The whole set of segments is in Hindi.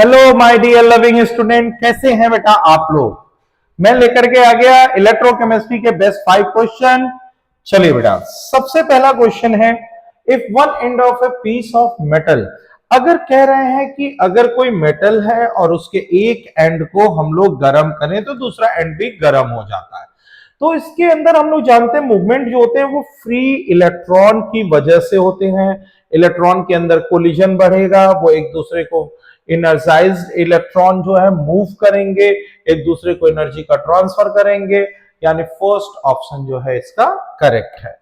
Hello my dear loving student, कैसे हैं बेटा आप लोग। मैं लेकर के आ गया इलेक्ट्रोकेमिस्ट्री के बेस्ट 5 क्वेश्चन। चलिए बेटा, सबसे पहला क्वेश्चन है, if one end of a piece of metal, अगर कह रहे हैं कि अगर कोई मेटल है और उसके एक एंड को हम लोग गर्म करें तो दूसरा एंड भी गर्म हो जाता है। तो इसके अंदर हम लोग जानते हैं मूवमेंट जो होते हैं वो फ्री इलेक्ट्रॉन की वजह से होते हैं। इलेक्ट्रॉन के अंदर कोलिजन बढ़ेगा, वो एक दूसरे को इनर्जाइज्ड इलेक्ट्रॉन जो है मूव करेंगे, एक दूसरे को एनर्जी का ट्रांसफर करेंगे, यानी फर्स्ट ऑप्शन जो है इसका करेक्ट है।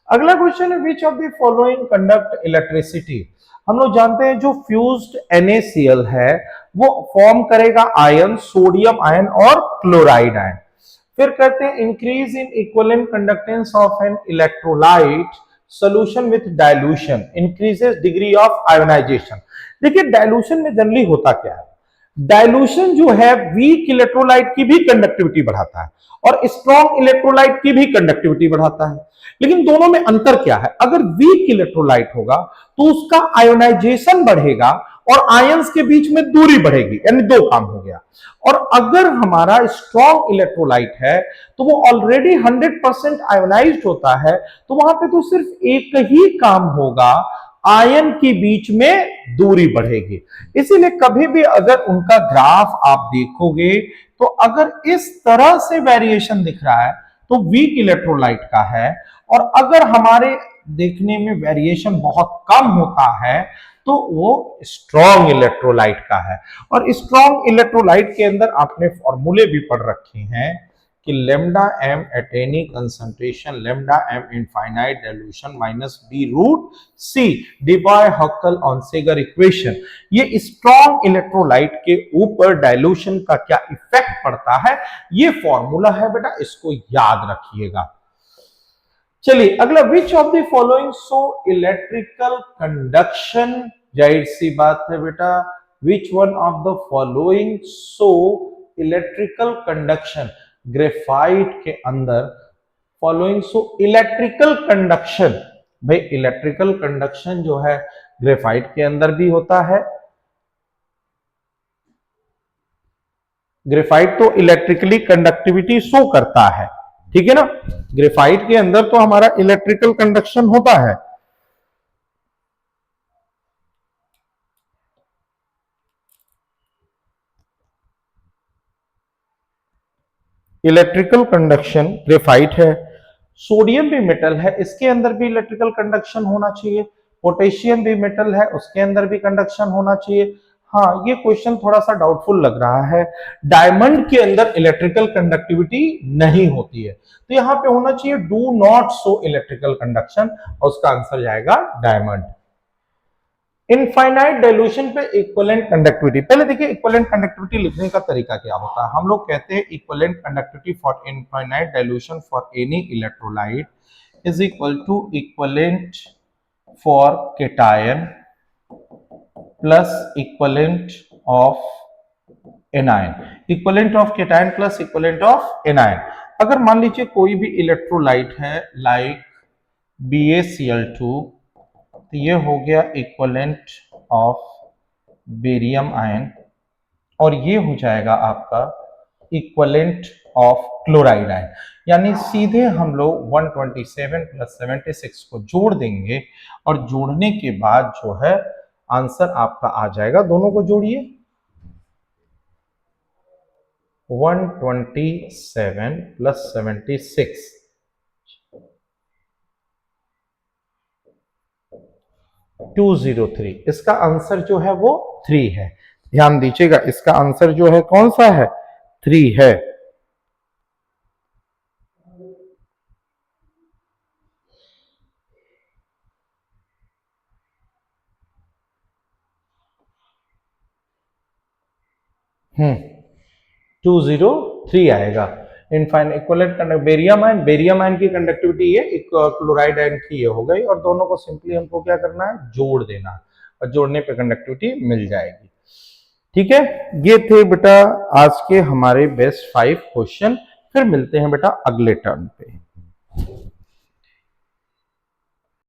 अगला क्वेश्चन है, which of the following conduct electricity. हम लोग जानते हैं जो फ्यूज्ड NaCl है वो फॉर्म करेगा आयन, सोडियम आयन और क्लोराइड आयन। फिर कहते हैं increase in equivalent conductance of an electrolyte solution with dilution increases degree of ionisation. देखिए डाइल्यूशन में जनरली होता क्या है, डाइल्यूशन जो है वीक इलेक्ट्रोलाइट की भी कंडक्टिविटी बढ़ाता है और स्ट्रॉन्ग इलेक्ट्रोलाइट की भी कंडक्टिविटी बढ़ाता है। लेकिन दोनों में अंतर क्या है, अगर वीक इलेक्ट्रोलाइट होगा तो उसका आयोनाइजेशन बढ़ेगा और आयंस के बीच में दूरी बढ़ेगी, यानी दो काम हो गया। और अगर हमारा स्ट्रॉन्ग इलेक्ट्रोलाइट है तो वो ऑलरेडी 100% आयोनाइज्ड होता है, तो वहां पे तो सिर्फ एक ही काम होगा, आयन के बीच में दूरी बढ़ेगी। इसीलिए कभी भी अगर उनका ग्राफ आप देखोगे तो अगर इस तरह से वेरिएशन दिख रहा है तो वीक इलेक्ट्रोलाइट का है, और अगर हमारे देखने में वेरिएशन बहुत कम होता है तो वो स्ट्रॉन्ग इलेक्ट्रोलाइट का है। और स्ट्रॉन्ग इलेक्ट्रोलाइट के अंदर आपने फॉर्मूले भी पढ़ रखे हैं कि lambda M at any concentration lambda M infinite dilution minus B root C Debye Huckel Onsager equation. ये स्ट्रॉन्ग इलेक्ट्रोलाइट के ऊपर डाइल्यूशन का क्या इफेक्ट पड़ता है, ये फॉर्मूला है बेटा, इसको याद रखिएगा। चलिए अगला, which of the following show electrical conduction. जाहिर सी बात है बेटा, which one of the following show electrical conduction. Graphite के अंदर फॉलोइंग शो इलेक्ट्रिकल कंडक्शन। भाई इलेक्ट्रिकल कंडक्शन जो है ग्रेफाइट के अंदर भी होता है। ग्रेफाइट तो इलेक्ट्रिकली कंडक्टिविटी शो करता है, ठीक है ना। ग्रेफाइट के अंदर तो हमारा इलेक्ट्रिकल कंडक्शन होता है। इलेक्ट्रिकल कंडक्शन ग्रेफाइट है। सोडियम भी मेटल है, इसके अंदर भी इलेक्ट्रिकल कंडक्शन होना चाहिए। पोटेशियम भी मेटल है, उसके अंदर भी कंडक्शन होना चाहिए। हाँ, ये क्वेश्चन थोड़ा सा डाउटफुल लग रहा है। डायमंड के अंदर इलेक्ट्रिकल कंडक्टिविटी नहीं होती है, तो यहां पे होना चाहिए do not show electrical conduction, और उसका आंसर जाएगा डायमंड। इनफाइनाइट डाइल्यूशन पे इक्विवेलेंट कंडक्टिविटी, पहले देखिए इक्विवेलेंट कंडक्टिविटी लिखने का तरीका क्या होता है। हम लोग कहते हैं equivalent conductivity for infinite dilution for any electrolyte is equal to equivalent for cation plus equivalent of anion. Equivalent of cation plus equivalent of anion. अगर मान लीजिए कोई भी इलेक्ट्रोलाइट है लाइक BaCl2, तो ये हो गया इक्विवेलेंट ऑफ बेरियम आयन, और ये हो जाएगा आपका इक्विवेलेंट ऑफ क्लोराइड आयन। यानी सीधे हम लोग 127 प्लस 76 को जोड़ देंगे, और जोड़ने के बाद जो है आंसर आपका आ जाएगा। दोनों को जोड़िए, 127 प्लस 76 203। इसका आंसर जो है वो 3 है। ध्यान दीजिएगा, इसका आंसर जो है कौन सा है, 3 है। हम्म 203 आएगा। इनफाइन इक्विवेलेंट बेरियम आयन की कंडक्टिविटी ये क्लोराइड आयन की ये हो गई, और दोनों को सिंपली हमको क्या करना है, जोड़ देना, और जोड़ने पे कंडक्टिविटी मिल जाएगी। ठीक है, ये थे बेटा आज के हमारे बेस्ट 5 क्वेश्चन। फिर मिलते हैं बेटा अगले टर्न पे।